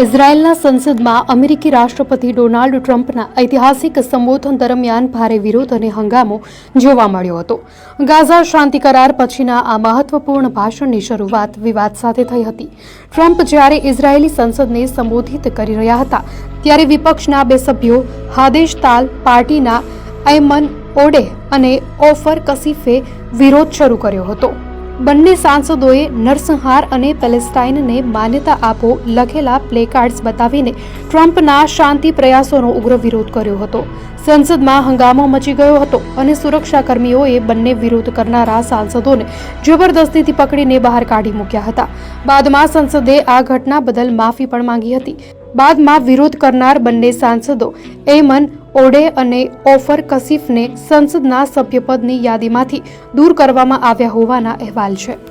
ઇઝરાયેલના સંસદમાં અમેરિકી રાષ્ટ્રપતિ ડોનાલ્ડ ટ્રમ્પના ઐતિહાસિક સંબોધન દરમિયાન ભારે વિરોધ અને હંગામો જોવા મળ્યો હતો. ગાઝા શાંતિ કરાર પછીના આ મહત્વપૂર્ણ ભાષણની શરૂઆત વિવાદ સાથે થઈ હતી. ટ્રમ્પ જ્યારે ઇઝરાયેલી સંસદને સંબોધિત કરી રહ્યા હતા ત્યારે વિપક્ષના બે સભ્યો હાદેશ તાલ પાર્ટીના અયમન ઓડે અને ઓફર કસીફે વિરોધ શરૂ કર્યો હતો. બંને સાંસદોએ નરસંહાર અને પેલેસ્ટાઇનને માન્યતા આપો લખેલા પ્લેકાર્ડ્સ બતાવીને ટ્રમ્પના શાંતિ પ્રયાસોનો ઉગ્ર વિરોધ કર્યો હતો. સંસદમાં હંગામો મચી ગયો હતો અને સુરક્ષાકર્મીઓએ બંને વિરોધ કરનારા સાંસદોને જબરદસ્તીથી પકડીને બહાર કાઢી મૂક્યા હતા. બાદમાં સંસદે આ ઘટના બદલ માફી પણ માંગી હતી. બાદમાં વિરોધ કરનાર બંને સાંસદો એમન ઓડે અને ઓફર કસીફને સંસદના સભ્યપદની યાદીમાંથી દૂર કરવામાં આવ્યા હોવાના અહેવાલ છે.